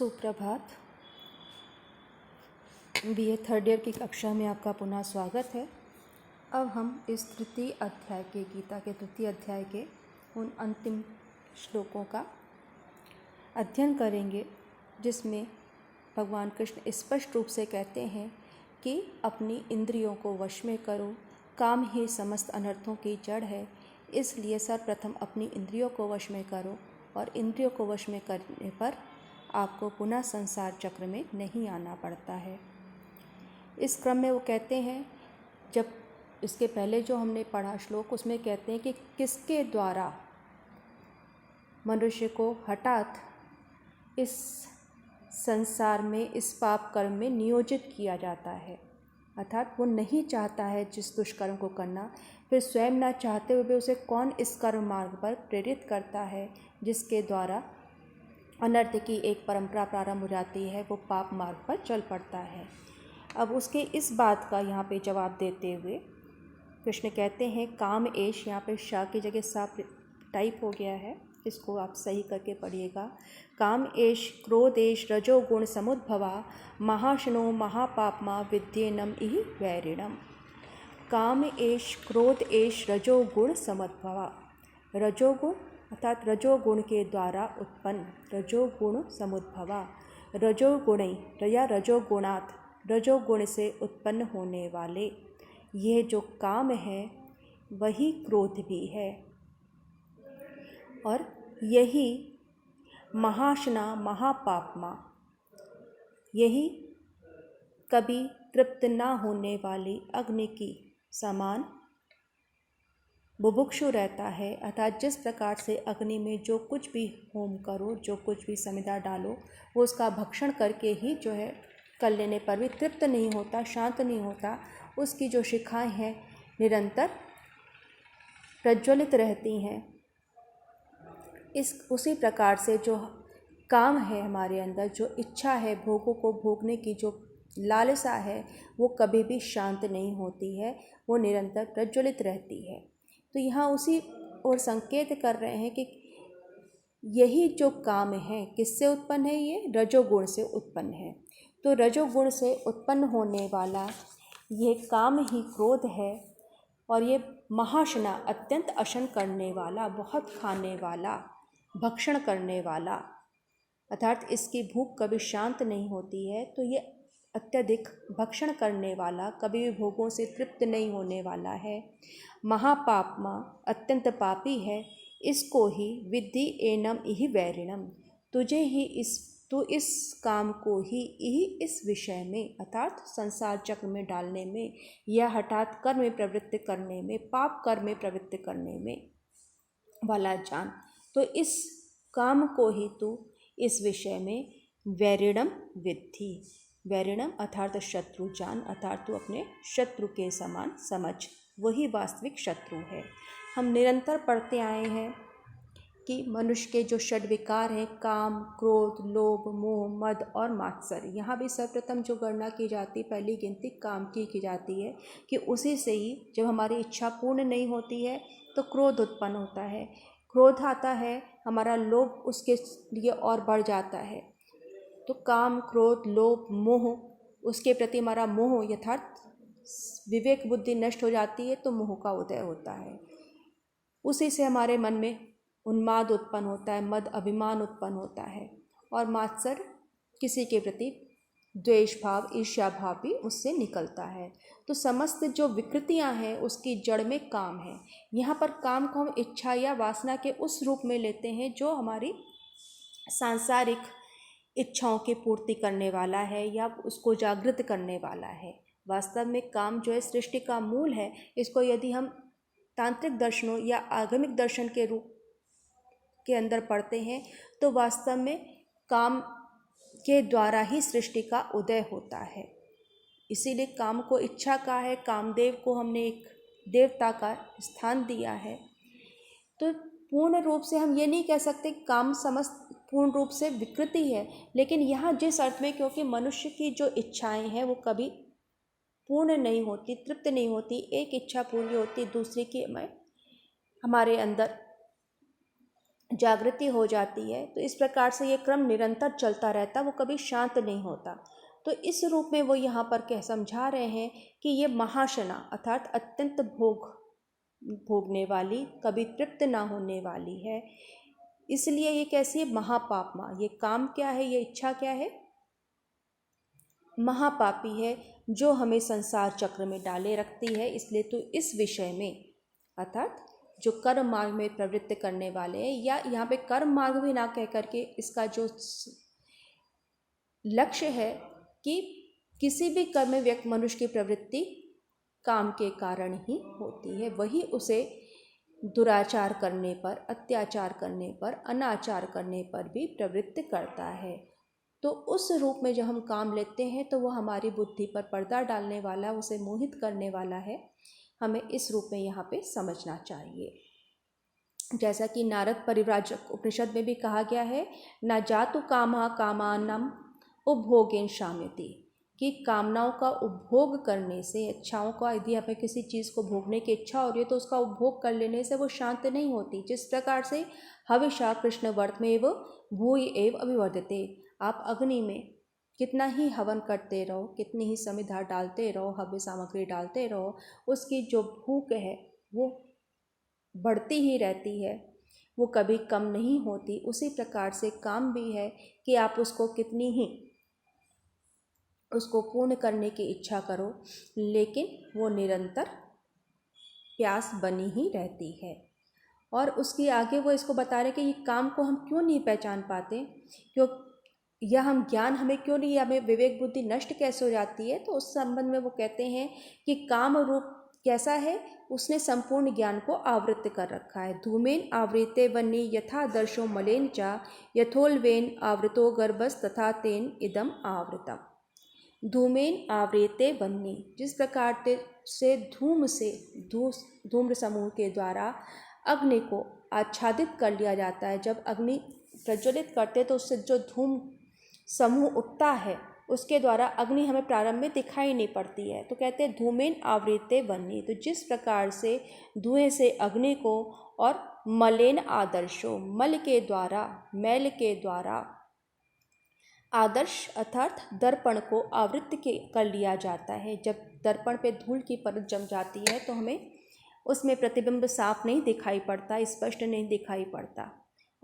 सुप्रभात। BA third year की कक्षा में आपका पुनः स्वागत है। अब हम इस तृतीय अध्याय के गीता के तृतीय अध्याय के उन अंतिम श्लोकों का अध्ययन करेंगे जिसमें भगवान कृष्ण स्पष्ट रूप से कहते हैं कि अपनी इंद्रियों को वश में करो, काम ही समस्त अनर्थों की जड़ है। इसलिए सर्वप्रथम अपनी इंद्रियों को वश में करो और इंद्रियों को वश में करने पर आपको पुनः संसार चक्र में नहीं आना पड़ता है। इस क्रम में वो कहते हैं, जब इसके पहले जो हमने पढ़ा श्लोक उसमें कहते हैं कि किसके द्वारा मनुष्य को हठात इस संसार में, इस पाप कर्म में नियोजित किया जाता है। अर्थात वो नहीं चाहता है जिस दुष्कर्म को करना, फिर स्वयं ना चाहते हुए भी उसे कौन इस कर्म मार्ग पर प्रेरित करता है जिसके द्वारा अनर्थ की एक परंपरा प्रारंभ हो जाती है, वो पाप मार्ग पर चल पड़ता है। अब उसके इस बात का यहाँ पे जवाब देते हुए कृष्ण कहते हैं, काम एश, यहाँ पे शा की जगह सा टाइप हो गया है, इसको आप सही करके पढ़िएगा। काम एश क्रोधेश रजोगुण समुद्भवा महाशनो महापापमा विद्येनम इहि वैरिणम। काम एश क्रोध एश रजोगुण समुद्भवा, रजोगुण अर्थात रजोगुण के द्वारा उत्पन्न, रजोगुण समुद्भवा, रजोगुण या रजोगुणात्, रजोगुण से उत्पन्न होने वाले यह जो काम है वही क्रोध भी है, और यही महाशना महापापमा, यही कभी तृप्त ना होने वाली अग्नि की समान बुभुक्षु रहता है। अर्थात जिस प्रकार से अग्नि में जो कुछ भी होम करो, जो कुछ भी समिधा डालो, वो उसका भक्षण करके ही जो है कर लेने पर भी तृप्त नहीं होता, शांत नहीं होता। उसकी जो शिखाएं हैं निरंतर प्रज्वलित रहती हैं। उसी प्रकार से जो काम है हमारे अंदर, जो इच्छा है, भोगों को भोगने की जो लालसा है, वो कभी भी शांत नहीं होती है, वो निरंतर प्रज्वलित रहती है। तो यहाँ उसी और संकेत कर रहे हैं कि यही जो काम है किससे उत्पन्न है, ये रजोगुण से उत्पन्न है। तो रजोगुण से उत्पन्न होने वाला ये काम ही क्रोध है, और ये महाशना अत्यंत अशन करने वाला, बहुत खाने वाला, भक्षण करने वाला, अर्थात इसकी भूख कभी शांत नहीं होती है। तो ये अत्यधिक भक्षण करने वाला, कभी भी भोगों से तृप्त नहीं होने वाला है। महापापमा, अत्यंत पापी है। इसको ही विद्धि एनम इहि वैरिणम, तुझे ही तू इस काम को ही इस विषय में, अर्थात संसार चक्र में डालने में, या हठात कर्म में प्रवृत्त करने में, पाप कर्म में प्रवृत्त करने में वाला जान। तो इस काम को ही तू इस विषय में वैरिणम विद्धि, वैरिणम अर्थात शत्रु जान, अर्थात तू अपने शत्रु के समान समझ, वही वास्तविक शत्रु है। हम निरंतर पढ़ते आए हैं कि मनुष्य के जो षड विकार हैं, काम, क्रोध, लोभ, मोह, मद और मात्सर्य, यहाँ भी सर्वप्रथम जो गणना की जाती, पहली गिनती काम की जाती है कि उसी से ही जब हमारी इच्छा पूर्ण नहीं होती है तो क्रोध उत्पन्न होता है। क्रोध आता है, हमारा लोभ उसके लिए और बढ़ जाता है। तो काम, क्रोध, लोभ, मोह, उसके प्रति हमारा मोह, यथार्थ विवेक बुद्धि नष्ट हो जाती है तो मोह का उदय होता है। उसी से हमारे मन में उन्माद उत्पन्न होता है, मद अभिमान उत्पन्न होता है, और मात्सर्य किसी के प्रति द्वेष भाव, ईर्ष्या भाव भी उससे निकलता है। तो समस्त जो विकृतियां हैं उसकी जड़ में काम है। यहाँ पर काम को हम इच्छा या वासना के उस रूप में लेते हैं जो हमारी सांसारिक इच्छाओं की पूर्ति करने वाला है या उसको जागृत करने वाला है। वास्तव में काम जो है सृष्टि का मूल है। इसको यदि हम तांत्रिक दर्शनों या आगमिक दर्शन के रूप के अंदर पढ़ते हैं तो वास्तव में काम के द्वारा ही सृष्टि का उदय होता है। इसीलिए काम को इच्छा का है, कामदेव को हमने एक देवता का स्थान दिया है। तो पूर्ण रूप से हम ये नहीं कह सकते काम समस्त पूर्ण रूप से विकृति है, लेकिन यहाँ जिस अर्थ में, क्योंकि मनुष्य की जो इच्छाएं हैं वो कभी पूर्ण नहीं होती, तृप्त नहीं होती, एक इच्छा पूरी होती दूसरे की में हमारे अंदर जागृति हो जाती है। तो इस प्रकार से ये क्रम निरंतर चलता रहता, वो कभी शांत नहीं होता। तो इस रूप में वो यहाँ पर कह समझा रहे हैं कि ये महाशना अर्थात अत्यंत भोगने वाली, कभी तृप्त ना होने वाली है। इसलिए ये कैसी है? महापापमा। ये काम क्या है? ये इच्छा क्या है? महापापी है, जो हमें संसार चक्र में डाले रखती है। इसलिए तो इस विषय में अर्थात जो कर्म मार्ग में प्रवृत्त करने वाले हैं, या यहाँ पे कर्म मार्ग भी ना कह करके इसका जो लक्ष्य है कि किसी भी कर्म में व्यक्ति मनुष्य की प्रवृत्ति काम के कारण ही होती है, वही उसे दुराचार करने पर, अत्याचार करने पर, अनाचार करने पर भी प्रवृत्त करता है। तो उस रूप में जब हम काम लेते हैं तो वो हमारी बुद्धि पर पर्दा डालने वाला, उसे मोहित करने वाला है। हमें इस रूप में यहाँ पे समझना चाहिए। जैसा कि नारद परिव्राजक उपनिषद में भी कहा गया है, न जातु कामा कामानम उपभोगेन शाम्यति, कि कामनाओं का उपभोग करने से, इच्छाओं का, यदि हमें किसी चीज़ को भोगने की इच्छा हो रही है तो उसका उपभोग कर लेने से वो शांत नहीं होती। जिस प्रकार से हविषा कृष्ण वर्त में एव भूय एव अभिवर्धते, आप अग्नि में कितना ही हवन करते रहो, कितनी ही समिधा डालते रहो, हव्य सामग्री डालते रहो, उसकी जो भूख है वो बढ़ती ही रहती है, वो कभी कम नहीं होती। उसी प्रकार से काम भी है कि आप उसको कितनी ही उसको पूर्ण करने की इच्छा करो, लेकिन वो निरंतर प्यास बनी ही रहती है। और उसके आगे वो इसको बता रहे कि ये काम को हम क्यों नहीं पहचान पाते, क्यों या हम ज्ञान हमें क्यों नहीं, हमें विवेक बुद्धि नष्ट कैसे हो जाती है। तो उस संबंध में वो कहते हैं कि काम रूप कैसा है, उसने संपूर्ण ज्ञान को आवृत कर रखा है। धूमेन आवृते वन्नी यथा दर्शो मलेन चा यथोल्वेन आवृतो गर्भस तथा तेन इदम आवृतम। धूमेन आवृते वन्नी, जिस प्रकार से धूम्र समूह के द्वारा अग्नि को आच्छादित कर लिया जाता है। जब अग्नि प्रज्वलित करते तो उससे जो धूम समूह उठता है, उसके द्वारा अग्नि हमें प्रारंभ में दिखाई नहीं पड़ती है। तो कहते हैं धूमेन आवृते वन्नी, तो जिस प्रकार से धुएं से अग्नि को और मलेन आदर्शो, मल के द्वारा, मैल के द्वारा आदर्श अर्थात दर्पण को आवृत्त कर लिया जाता है। जब दर्पण पे धूल की परत जम जाती है तो हमें उसमें प्रतिबिंब साफ नहीं दिखाई पड़ता, स्पष्ट नहीं दिखाई पड़ता।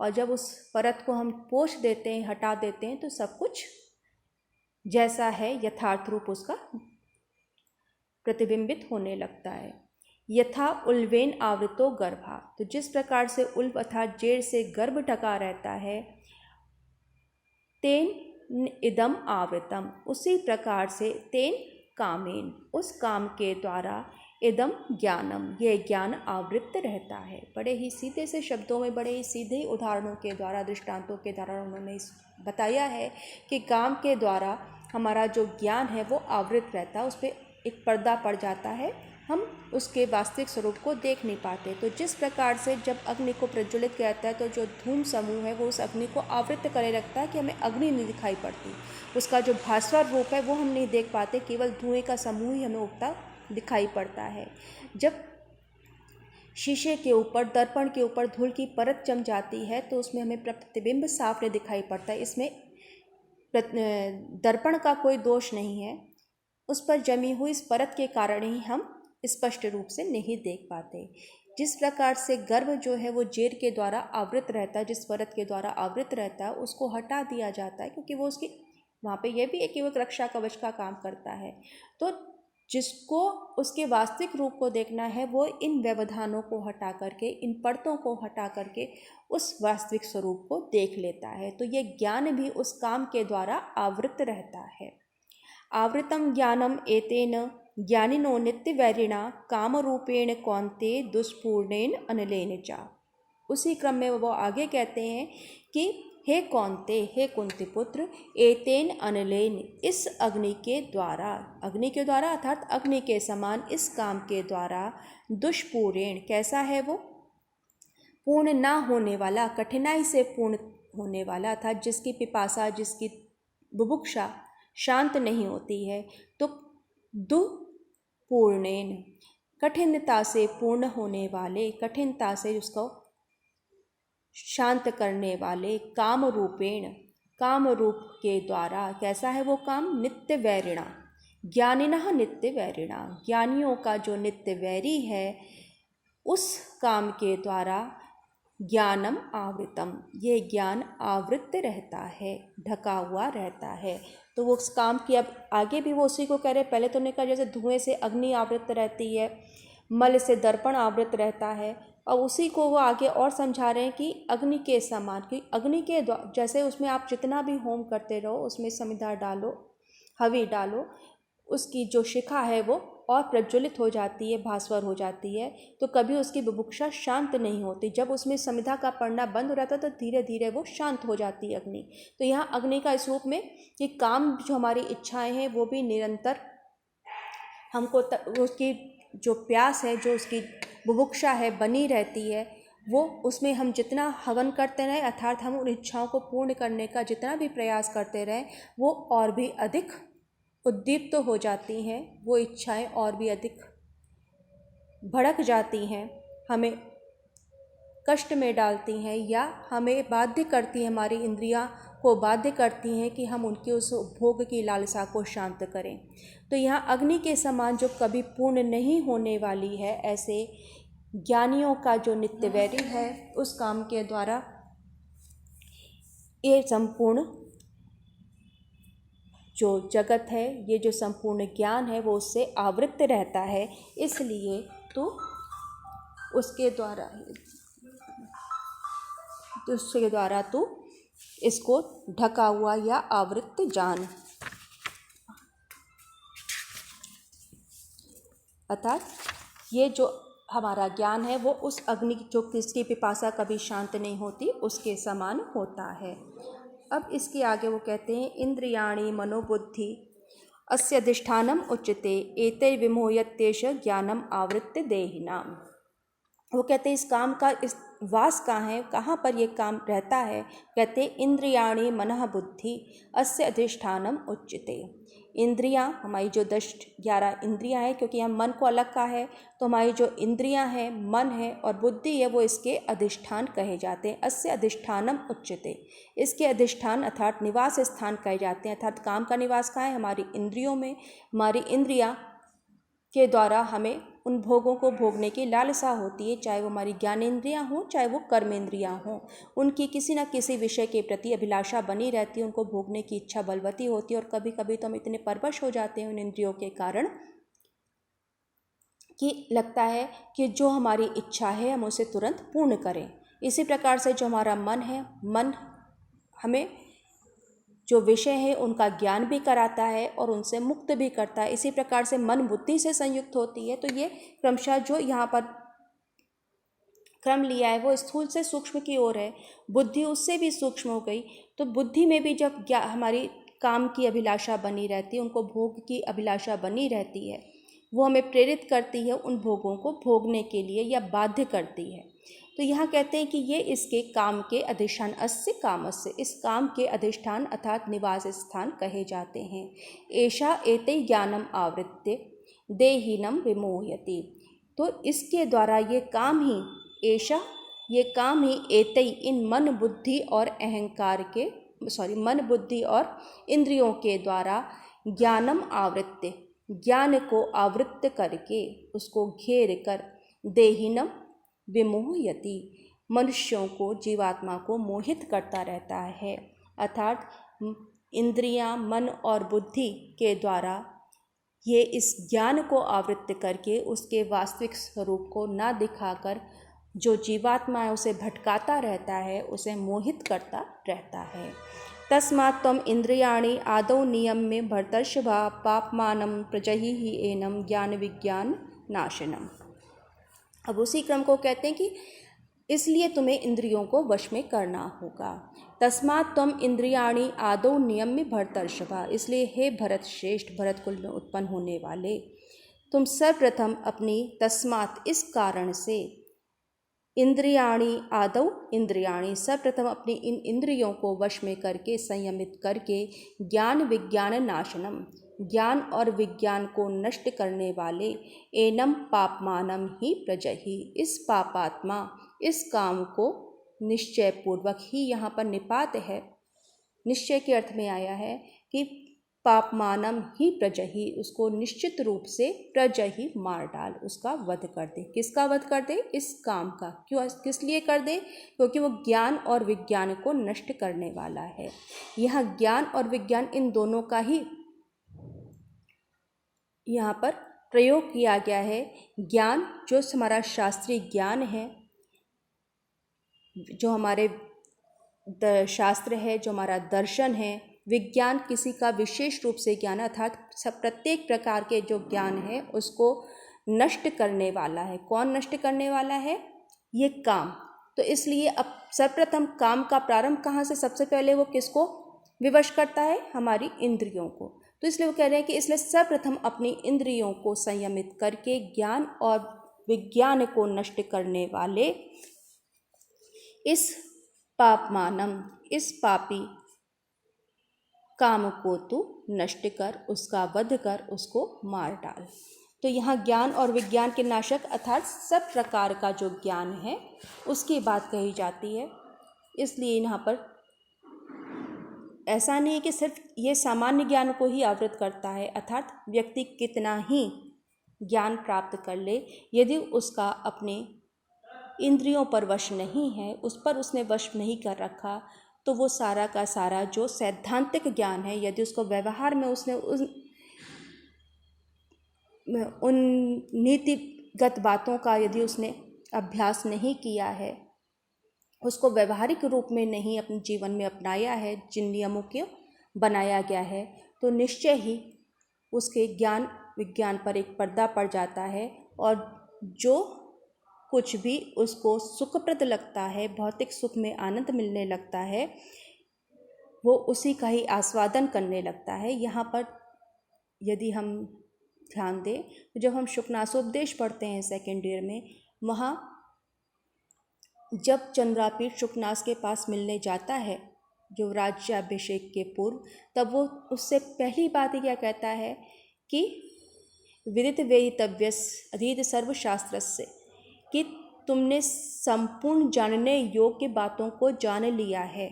और जब उस परत को हम पोंछ देते हैं, हटा देते हैं, तो सब कुछ जैसा है यथार्थ रूप उसका प्रतिबिंबित होने लगता है। यथा उल्वेन आवृतो गर्भा, तो जिस प्रकार से उल्व अर्थात जेड़ से गर्भ ढका रहता है, तेन इदम आवृतम, उसी प्रकार से तेन कामेन, उस काम के द्वारा, इदम ज्ञानम, यह ज्ञान आवृत्त रहता है। बड़े ही सीधे से शब्दों में, बड़े ही सीधे उदाहरणों के द्वारा, दृष्टांतों के द्वारा उन्होंने बताया है कि काम के द्वारा हमारा जो ज्ञान है वो आवृत रहता है, उस पर एक पर्दा पड़ जाता है, हम उसके वास्तविक स्वरूप को देख नहीं पाते। तो जिस प्रकार से जब अग्नि को प्रज्वलित किया जाता है तो जो धूम समूह है वो उस अग्नि को आवृत करे रखता है कि हमें अग्नि नहीं दिखाई पड़ती, उसका जो भास्वर रूप है वो हम नहीं देख पाते, केवल धुएं का समूह ही हमें उगता दिखाई पड़ता है। जब शीशे के ऊपर, दर्पण के ऊपर धूल की परत जम जाती है तो उसमें हमें प्रतिबिंब साफ नहीं दिखाई पड़ता। इसमें दर्पण का कोई दोष नहीं है, उस पर जमी हुई इस परत के कारण ही हम स्पष्ट रूप से नहीं देख पाते। जिस प्रकार से गर्भ जो है वो जेर के द्वारा आवृत रहता है, जिस परत के द्वारा आवृत रहता है उसको हटा दिया जाता है, क्योंकि वो उसकी वहाँ पे यह भी एक केवल रक्षा कवच का काम करता है। तो जिसको उसके वास्तविक रूप को देखना है वो इन व्यवधानों को हटा करके, इन परतों को हटा करके उस वास्तविक स्वरूप को देख लेता है। तो ये ज्ञान भी उस काम के द्वारा आवृत रहता है। आवृतम ज्ञानम एतेन ज्ञानिनो नित्यवैरिणा कामरूपेण कौन्ते दुष्पूर्णेन अनलेन चा। उसी क्रम में वो आगे कहते हैं कि हे कौन्ते, हे कुंती पुत्र, एतेन अनलेन, इस अग्नि के द्वारा अर्थात अग्नि के समान इस काम के द्वारा, दुष्पूर्णेन, कैसा है वो, पूर्ण ना होने वाला, कठिनाई से पूर्ण होने वाला, अर्थात जिसकी पिपासा, जिसकी बुभुक्षा शांत नहीं होती है, तो दुपूर्णेन, कठिनता से पूर्ण होने वाले, कठिनता से उसको शांत करने वाले काम रूपेण, काम रूप के द्वारा, कैसा है वो काम, नित्य वैरिणा, ज्ञानिनः नित्य वैरिणा, ज्ञानियों का जो नित्य वैरी है, उस काम के द्वारा ज्ञानम आवृतम, ये ज्ञान आवृत रहता है, ढका हुआ रहता है। तो वो उस काम की, अब आगे भी वो उसी को कह रहे, पहले तो उन्होंने कहा जैसे धुएं से अग्नि आवृत रहती है, मल से दर्पण आवृत रहता है, और उसी को वो आगे और समझा रहे हैं कि अग्नि के समान, कि अग्नि के जैसे उसमें आप जितना भी होम करते रहो, उसमें समिधा डालो, हवी डालो, उसकी जो शिखा है वो और प्रज्वलित हो जाती है, भास्वर हो जाती है, तो कभी उसकी बुभुक्षा शांत नहीं होती। जब उसमें समिधा का पड़ना बंद हो जाता है तो धीरे धीरे वो शांत हो जाती है अग्नि। तो यहाँ अग्नि का इस रूप में कि काम, जो हमारी इच्छाएं हैं वो भी निरंतर हमको उसकी जो प्यास है, जो उसकी बुभुक्षा है बनी रहती है, वो उसमें हम जितना हवन करते रहें, अर्थात हम उन इच्छाओं को पूर्ण करने का जितना भी प्रयास करते रहें, वो और भी अधिक उद्दीप्त हो जाती हैं, वो इच्छाएं और भी अधिक भड़क जाती हैं, हमें कष्ट में डालती हैं, या हमें बाध्य करती हैं, हमारी इंद्रियां को बाध्य करती हैं कि हम उनकी उस भोग की लालसा को शांत करें। तो यहाँ अग्नि के समान जो कभी पूर्ण नहीं होने वाली है, ऐसे ज्ञानियों का जो नित्य वैरी है, उस काम के द्वारा ये संपूर्ण जो जगत है, ये जो संपूर्ण ज्ञान है, वो उससे आवृत रहता है। इसलिए तो उसके द्वारा तो इसको ढका हुआ या आवृत जान, अर्थात ये जो हमारा ज्ञान है वो उस अग्नि जो किसकी पिपासा कभी शांत नहीं होती, उसके समान होता है। अब इसके आगे वो कहते हैं, इंद्रियाणि मनोबुद्धि अस्य अधिष्ठानम उच्यते एतैर्विमोह्यत्येष ज्ञानम आवृत्य देहिनाम। वो कहते हैं इस काम का इस वास कहाँ है, कहाँ पर ये काम रहता है। कहते इंद्रियाणि मनः बुद्धि अस्य अधिष्ठानम उच्यते। इंद्रियां, हमारी जो 10-11 इंद्रियां हैं, क्योंकि हम मन को अलग का है, तो हमारी जो इंद्रियां हैं, मन है और बुद्धि है, वो इसके अधिष्ठान कहे जाते हैं। अस्य अधिष्ठानम उच्यते, इसके अधिष्ठान अर्थात निवास स्थान कहे जाते हैं। अर्थात काम का निवास कहाँ है, हमारी इंद्रियों में। हमारी इंद्रियां के द्वारा हमें उन भोगों को भोगने की लालसा होती है, चाहे वो हमारी ज्ञानेंद्रियां हों, चाहे वो कर्मेंद्रियां हों, उनकी किसी न किसी विषय के प्रति अभिलाषा बनी रहती है, उनको भोगने की इच्छा बलवती होती है। और कभी कभी तो हम इतने परवश हो जाते हैं उन इंद्रियों के कारण कि लगता है कि जो हमारी इच्छा है हम उसे तुरंत पूर्ण करें। इसी प्रकार से जो हमारा मन है, मन हमें जो विषय है उनका ज्ञान भी कराता है और उनसे मुक्त भी करता है। इसी प्रकार से मन बुद्धि से संयुक्त होती है। तो ये क्रमशः जो यहाँ पर क्रम लिया है वो स्थूल से सूक्ष्म की ओर है, बुद्धि उससे भी सूक्ष्म हो गई। तो बुद्धि में भी जब हमारी काम की अभिलाषा बनी रहती है, उनको भोग की अभिलाषा बनी रहती है, वो हमें प्रेरित करती है उन भोगों को भोगने के लिए या बाध्य करती है। तो यहाँ कहते हैं कि ये इसके काम के अधिष्ठान, अस्य कामस्य, इस काम के अधिष्ठान अर्थात निवास स्थान कहे जाते हैं। एषा एते ज्ञानम आवृत्य देहिनम विमोह्यति। तो इसके द्वारा ये काम ही, एषा ये काम ही, एते इन मन बुद्धि और अहंकार के मन बुद्धि और इंद्रियों के द्वारा ज्ञानम आवृत्य, ज्ञान को आवृत्त करके, उसको घेर कर, देहिनम विमोह्यति, मनुष्यों को, जीवात्मा को मोहित करता रहता है। अर्थात इंद्रियां, मन और बुद्धि के द्वारा ये इस ज्ञान को आवृत्त करके उसके वास्तविक स्वरूप को ना दिखाकर जो जीवात्मा है उसे भटकाता रहता है, उसे मोहित करता रहता है। तस्मात् त्वम इंद्रियाणि आदौ नियम्य भर्तर्षभा पापमानं प्रजहि एनं ज्ञान विज्ञान नाशनम। अब उसी क्रम को कहते हैं कि इसलिए तुम्हें इंद्रियों को वश में करना होगा। तस्मात् त्वम इंद्रियाणि आदौ नियम्य भर्तर्षभा, इसलिए हे भरत श्रेष्ठ, भरत कुल में उत्पन्न होने वाले, तुम सर्वप्रथम अपनी, तस्मात् इस कारण से, इंद्रियाणि आदौ इंद्रियाणि सर्वप्रथम अपनी इन इंद्रियों को वश में करके, संयमित करके, ज्ञान विज्ञान नाशनम, ज्ञान और विज्ञान को नष्ट करने वाले, एनम पापमानम ही प्रजहि, इस पापात्मा, इस काम को निश्चय पूर्वक ही यहाँ पर निपात है, निश्चय के अर्थ में आया है कि पापमानम ही प्रजहि, उसको निश्चित रूप से प्रजहि मार डाल, उसका वध कर दे। किसका वध कर दे? इस काम का। क्यों, किस लिए कर दे? क्योंकि वो ज्ञान और विज्ञान को नष्ट करने वाला है। यहाँ ज्ञान और विज्ञान इन दोनों का ही यहाँ पर प्रयोग किया गया है। ज्ञान जो हमारा शास्त्रीय ज्ञान है, जो हमारे शास्त्र है, जो हमारा दर्शन है। विज्ञान किसी का विशेष रूप से ज्ञान, अर्थात सब प्रत्येक प्रकार के जो ज्ञान है उसको नष्ट करने वाला है। कौन नष्ट करने वाला है? ये काम। तो इसलिए अब सर्वप्रथम काम का प्रारंभ कहाँ से? सबसे पहले वो किसको विवश करता है? हमारी इंद्रियों को। तो इसलिए वो कह रहे हैं कि इसलिए सर्वप्रथम अपनी इंद्रियों को संयमित करके ज्ञान और विज्ञान को नष्ट करने वाले इस पापमानम, इस पापी काम को तू नष्ट कर, उसका वध कर, उसको मार डाल। तो यहाँ ज्ञान और विज्ञान के नाशक अर्थात सब प्रकार का जो ज्ञान है उसकी बात कही जाती है। इसलिए यहाँ पर ऐसा नहीं है कि सिर्फ ये सामान्य ज्ञान को ही आवृत करता है, अर्थात व्यक्ति कितना ही ज्ञान प्राप्त कर ले, यदि उसका अपने इंद्रियों पर वश नहीं है, उस पर उसने वश नहीं कर रखा, तो वो सारा का सारा जो सैद्धांतिक ज्ञान है, यदि उसको व्यवहार में उसने उन नीतिगत बातों का यदि उसने अभ्यास नहीं किया है, उसको व्यवहारिक रूप में नहीं अपने जीवन में अपनाया है, जिन नियमों को बनाया गया है, तो निश्चय ही उसके ज्ञान विज्ञान पर एक पर्दा पड़ जाता है। और जो कुछ भी उसको सुखप्रद लगता है, भौतिक सुख में आनंद मिलने लगता है, वो उसी का ही आस्वादन करने लगता है। यहाँ पर यदि हम ध्यान दें तो जब हम शुकनासोपदेश पढ़ते हैं सेकेंड ईयर में, वहाँ जब चंद्रापीठ शुकनास के पास मिलने जाता है जो राज्याभिषेक के पूर्व, तब वो उससे पहली बात ही क्या कहता है कि विदित वेदितव्यस अधीत सर्वशास्त्रस्य, कि तुमने संपूर्ण जानने योग्य बातों को जान लिया है,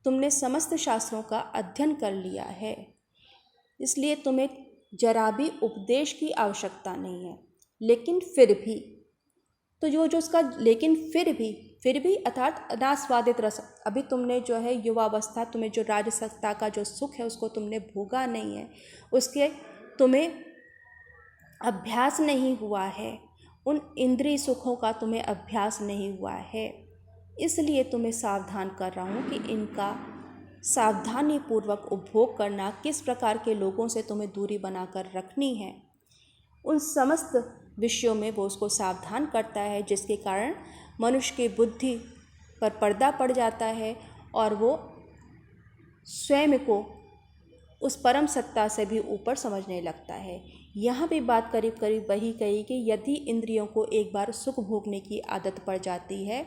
तुमने समस्त शास्त्रों का अध्ययन कर लिया है, इसलिए तुम्हें जरा भी उपदेश की आवश्यकता नहीं है। लेकिन फिर भी, तो जो उसका लेकिन फिर भी अर्थात अनास्वादित रस, अभी तुमने जो है युवावस्था, तुम्हें जो राजसत्ता का जो सुख है उसको तुमने भोगा नहीं है, उसके तुम्हें अभ्यास नहीं हुआ है, उन इंद्रिय सुखों का तुम्हें अभ्यास नहीं हुआ है, इसलिए तुम्हें सावधान कर रहा हूँ कि इनका सावधानी पूर्वक उपभोग करना, किस प्रकार के लोगों से तुम्हें दूरी बनाकर रखनी है, उन समस्त विषयों में वो उसको सावधान करता है, जिसके कारण मनुष्य की बुद्धि पर पर्दा पड़ जाता है और वो स्वयं को उस परम सत्ता से भी ऊपर समझने लगता है। यहाँ भी बात करीब करीब वही कही कि यदि इंद्रियों को एक बार सुख भोगने की आदत पड़ जाती है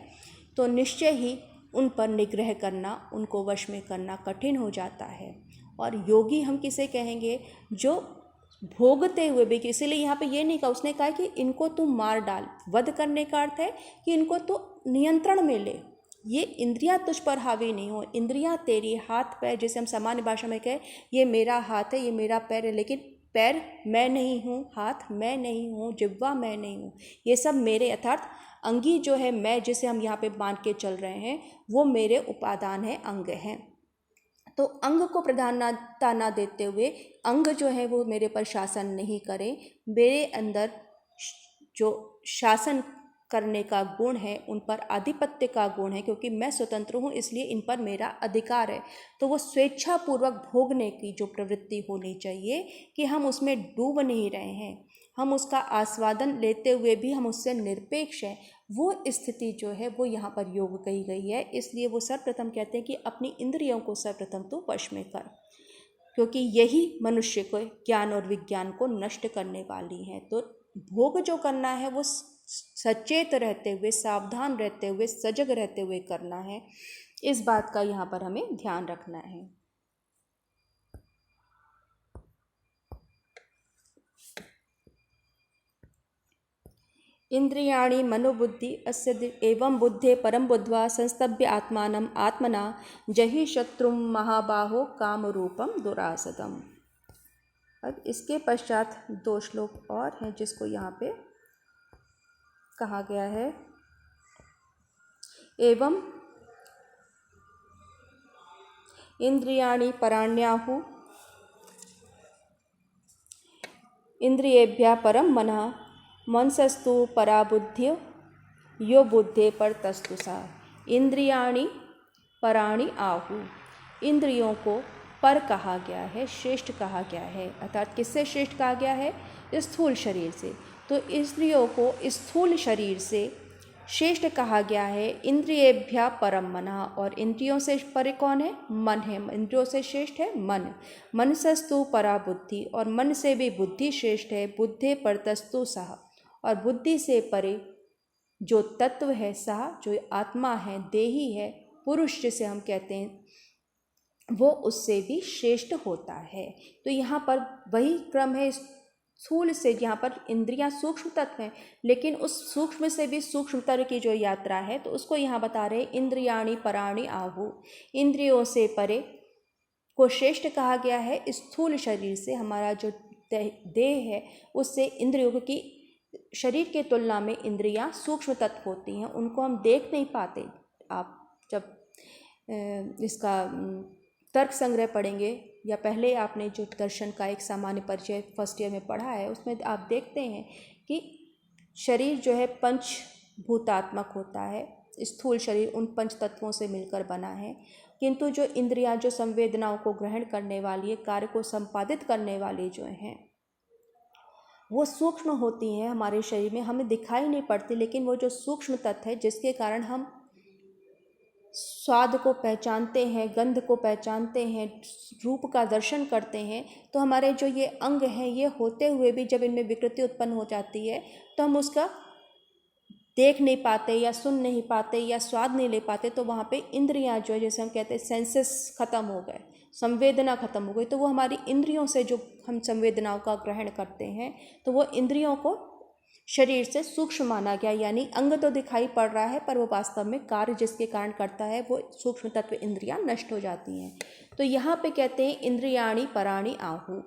तो निश्चय ही उन पर निग्रह करना, उनको वश में करना कठिन हो जाता है। और योगी हम किसे कहेंगे? जो भोगते हुए भी, इसीलिए यहाँ पे ये नहीं कहा, उसने कहा कि इनको तू मार डाल। वध करने का अर्थ है कि इनको तू नियंत्रण में ले, ये इंद्रियां तुझ पर हावी नहीं हो। इंद्रियां तेरी हाथ पैर, जैसे हम सामान्य भाषा में कहें ये मेरा हाथ है, ये मेरा पैर है, लेकिन पैर मैं नहीं हूँ, हाथ मैं नहीं हूँ, जिह्वा मैं नहीं हूँ, ये सब मेरे अर्थात अंगी जो है मैं, जिसे हम यहाँ पे मान के चल रहे हैं, वो मेरे उपादान है, अंग हैं। तो अंग को प्रधानता ना देते हुए अंग जो है वो मेरे पर शासन नहीं करें, मेरे अंदर जो शासन करने का गुण है, उन पर आधिपत्य का गुण है, क्योंकि मैं स्वतंत्र हूँ इसलिए इन पर मेरा अधिकार है। तो वो स्वेच्छापूर्वक भोगने की जो प्रवृत्ति होनी चाहिए कि हम उसमें डूब नहीं रहे हैं, हम उसका आस्वादन लेते हुए भी हम उससे निरपेक्ष हैं, वो स्थिति जो है वो यहाँ पर योग कही गई है। इसलिए वो सर्वप्रथम कहते हैं कि अपनी इंद्रियों को सर्वप्रथम तो वश में कर, क्योंकि यही मनुष्य को ज्ञान और विज्ञान को नष्ट करने वाली है। तो भोग जो करना है वो सचेत रहते हुए, सावधान रहते हुए, सजग रहते हुए करना है। इस बात का यहाँ पर हमें ध्यान रखना है। इंद्रियाणि मनोबुद्धि अस्य एवं बुद्धे परम बुद्ध्वा संस्तभ्य आत्मानम आत्मना जहि शत्रुम महाबाहो काम रूपम दुरासदम। अब इसके पश्चात 2 श्लोक और हैं जिसको यहाँ पे कहा गया है। एवं इंद्रियाणि पराण्याहु इंद्रियेभ्यः परम मनः मनसस्तु परा बुद्धिः यो बुद्धे परतस्तु सा। इंद्रियाणि पराणि आहु, इंद्रियों को पर कहा गया है, श्रेष्ठ कहा गया है। अर्थात किससे श्रेष्ठ कहा गया है? स्थूल शरीर से। तो इंद्रियों को स्थूल शरीर से श्रेष्ठ कहा गया है। इंद्रियेभ्यः परम मनः, और इंद्रियों से परे कौन है? मन है। इंद्रियों से श्रेष्ठ है मन। मनसस्तु परा बुद्धि, और मन से भी बुद्धि श्रेष्ठ है। बुद्धे परतस्तु सः, और बुद्धि से परे जो तत्व है, सः जो आत्मा है, देही है, पुरुष जिसे हम कहते हैं, वो उससे भी श्रेष्ठ होता है। तो यहाँ पर वही क्रम है स्थूल से। यहाँ पर इंद्रियां सूक्ष्म तत्व हैं, लेकिन उस सूक्ष्म से भी सूक्ष्मतर की जो यात्रा है, तो उसको यहाँ बता रहे इंद्रियाणि पराणि आहु। इंद्रियों से परे को श्रेष्ठ कहा गया है। स्थूल शरीर से, हमारा जो देह है उससे इंद्रियों की, शरीर के तुलना में इंद्रियां सूक्ष्म तत्व होती हैं, उनको हम देख नहीं पाते। आप जब इसका तर्क संग्रह पढ़ेंगे, या पहले आपने जो दर्शन का एक सामान्य परिचय फर्स्ट ईयर में पढ़ा है, उसमें आप देखते हैं कि शरीर जो है पंचभूतात्मक होता है। स्थूल शरीर उन पंच तत्वों से मिलकर बना है, किंतु जो इंद्रियां, जो संवेदनाओं को ग्रहण करने वाली है, कार्य को संपादित करने वाली जो हैं, वो सूक्ष्म होती हैं हमारे शरीर में, हमें दिखाई नहीं पड़ती। लेकिन वो जो सूक्ष्म तत्व है, जिसके कारण हम स्वाद को पहचानते हैं, गंध को पहचानते हैं, रूप का दर्शन करते हैं, तो हमारे जो ये अंग हैं, ये होते हुए भी जब इनमें विकृति उत्पन्न हो जाती है, तो हम उसका देख नहीं पाते, या सुन नहीं पाते, या स्वाद नहीं ले पाते। तो वहाँ पे इंद्रियां जो है, जैसे हम कहते हैं सेंसेस खत्म हो गए, संवेदना खत्म हो गई। तो वो हमारी इंद्रियों से जो हम संवेदनाओं का ग्रहण करते हैं, तो वो इंद्रियों को शरीर से सूक्ष्म माना गया। यानी अंग तो दिखाई पड़ रहा है, पर वो वास्तव में कार्य जिसके कारण करता है, वो सूक्ष्म तत्व इंद्रियां नष्ट हो जाती हैं। तो यहाँ पे कहते हैं इंद्रियाणि पराणि आहु,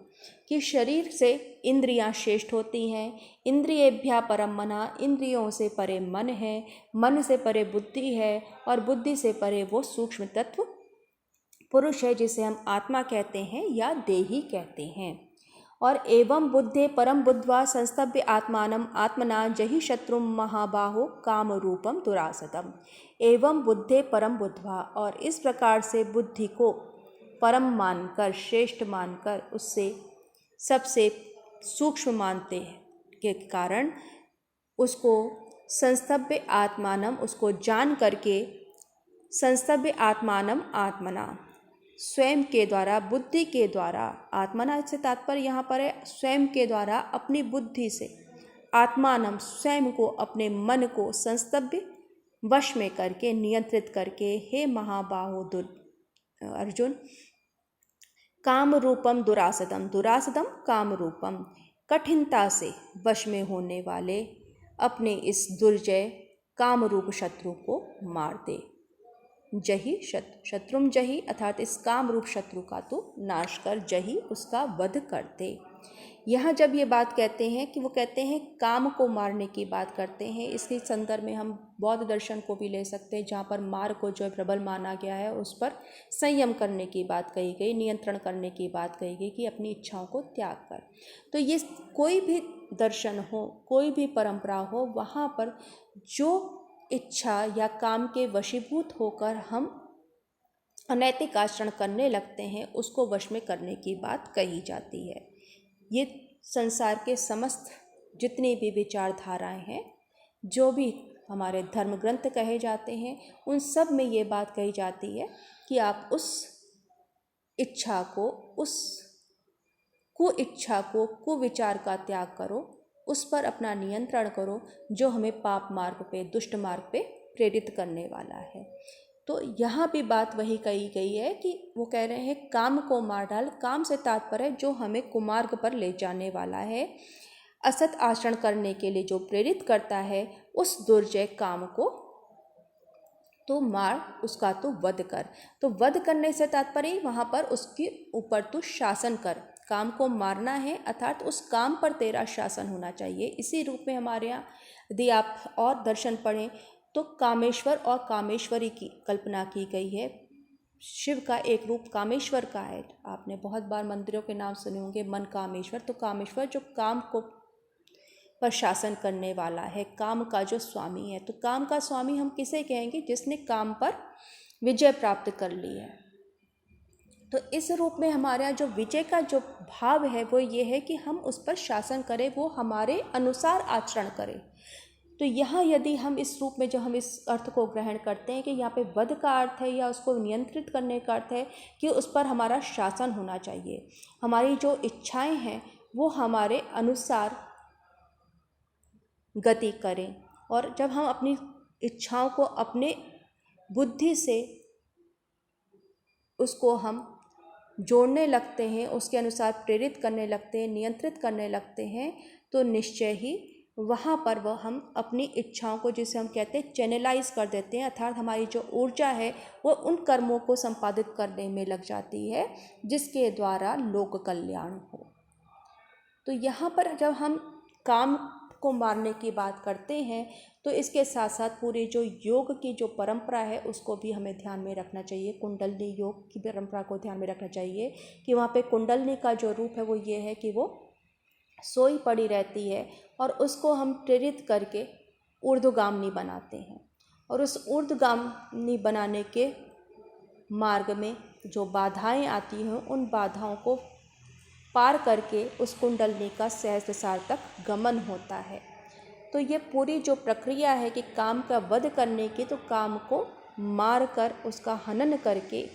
कि शरीर से इंद्रियां श्रेष्ठ होती हैं। इंद्रियेभ्यः परम मनः, इंद्रियों से परे मन है, मन से परे बुद्धि है, और बुद्धि से परे वो सूक्ष्म तत्व पुरुष है, जिसे हम आत्मा कहते हैं या देही कहते हैं। और एवं बुद्धे परम बुद्ध्वा संस्तभ्य आत्मानम आत्मना जहि शत्रुम महाबाहो काम रूपम दुरासदम। एवं बुद्धे परम बुद्ध्वा, और इस प्रकार से बुद्धि को परम मानकर, श्रेष्ठ मानकर, उससे सबसे सूक्ष्म मानते के कारण उसको संस्तभ्य आत्मानम, उसको जान करके, संस्तभ्य आत्मानम आत्मना, स्वयं के द्वारा, बुद्धि के द्वारा, आत्मना से तात्पर्य यहाँ पर है स्वयं के द्वारा, अपनी बुद्धि से, आत्मानम स्वयं को, अपने मन को संस्तभ्य वश में करके, नियंत्रित करके, हे महाबाहो अर्जुन, काम रूपम दुरासदम, दुरासदम काम रूपम, कठिनता से वश में होने वाले अपने इस दुर्जय काम रूप शत्रु को मार दे। जही शत्रुम जही, अर्थात इस काम रूप शत्रु का तो नाश कर, जही उसका वध कर दे। यहाँ जब ये बात कहते हैं कि वो कहते हैं काम को मारने की बात करते हैं, इसके संदर्भ में हम बौद्ध दर्शन को भी ले सकते हैं, जहाँ पर मार को जो प्रबल माना गया है, उस पर संयम करने की बात कही गई, नियंत्रण करने की बात कही गई, कि अपनी इच्छाओं को त्याग कर। तो ये कोई भी दर्शन हो, कोई भी परंपरा हो, वहाँ पर जो इच्छा या काम के वशीभूत होकर हम अनैतिक आचरण करने लगते हैं, उसको वश में करने की बात कही जाती है। ये संसार के समस्त जितनी भी विचारधाराएं हैं, जो भी हमारे धर्म ग्रंथ कहे जाते हैं, उन सब में ये बात कही जाती है कि आप उस इच्छा को, उस कुइच्छा को, कुविचार का त्याग करो, उस पर अपना नियंत्रण करो, जो हमें पाप मार्ग पे, दुष्ट मार्ग पे प्रेरित करने वाला है। तो यहाँ भी बात वही कही गई है कि वो कह रहे हैं काम को मार डाल। काम से तात्पर्य जो हमें कुमार्ग पर ले जाने वाला है, असत आचरण करने के लिए जो प्रेरित करता है, उस दुर्जय काम को तो मार, उसका तो वध कर। तो वध करने से तात्पर्य वहाँ पर उसके ऊपर तो शासन कर, काम को मारना है अर्थात उस काम पर तेरा शासन होना चाहिए। इसी रूप में हमारे यहाँ यदि आप और दर्शन पढ़ें तो कामेश्वर और कामेश्वरी की कल्पना की गई है। शिव का एक रूप कामेश्वर का है। आपने बहुत बार मंदिरों के नाम सुने होंगे, मन कामेश्वर। तो कामेश्वर जो काम को पर शासन करने वाला है, काम का जो स्वामी है। तो काम का स्वामी हम किसे कहेंगे? जिसने काम पर विजय प्राप्त कर ली है। तो इस रूप में हमारे यहाँ जो विजय का जो भाव है वो ये है कि हम उस पर शासन करें, वो हमारे अनुसार आचरण करें। तो यहाँ यदि हम इस रूप में जो हम इस अर्थ को ग्रहण करते हैं कि यहाँ पे वध का अर्थ है या उसको नियंत्रित करने का अर्थ है कि उस पर हमारा शासन होना चाहिए, हमारी जो इच्छाएं हैं वो हमारे अनुसार गति करें। और जब हम अपनी इच्छाओं को अपने बुद्धि से उसको हम जोड़ने लगते हैं, उसके अनुसार प्रेरित करने लगते हैं, नियंत्रित करने लगते हैं, तो निश्चय ही वहाँ पर वह हम अपनी इच्छाओं को, जिसे हम कहते हैं चैनलाइज कर देते हैं, अर्थात हमारी जो ऊर्जा है वो उन कर्मों को संपादित करने में लग जाती है जिसके द्वारा लोक कल्याण हो। तो यहाँ पर जब हम काम को मारने की बात करते हैं तो इसके साथ साथ पूरी जो योग की जो परंपरा है उसको भी हमें ध्यान में रखना चाहिए। कुंडलनी योग की परंपरा को ध्यान में रखना चाहिए कि वहाँ पे कुंडलनी का जो रूप है वो ये है कि वो सोई पड़ी रहती है और उसको हम प्रेरित करके ऊर्ध्वगामिनी बनाते हैं। और उस ऊर्ध्वगामिनी बनाने के मार्ग में जो बाधाएं आती हैं उन बाधाओं को पार करके उस कुंडलनी का सहस्त्रसार तक गमन होता है। तो ये पूरी जो प्रक्रिया है कि काम का वध करने की, तो काम को मार कर उसका हनन करके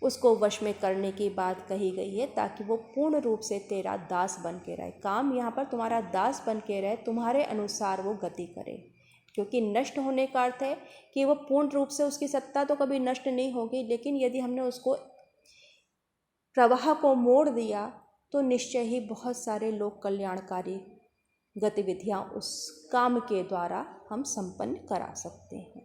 उसको वश में करने की बात कही गई है ताकि वो पूर्ण रूप से तेरा दास बन के रहे। काम यहाँ पर तुम्हारा दास बन के रहे, तुम्हारे अनुसार वो गति करे। क्योंकि नष्ट होने का अर्थ है कि वो पूर्ण रूप से, उसकी सत्ता तो कभी नष्ट नहीं होगी, लेकिन यदि हमने उसको प्रवाह को मोड़ दिया तो निश्चय ही बहुत सारे लोक कल्याणकारी गतिविधियाँ उस काम के द्वारा हम संपन्न करा सकते हैं।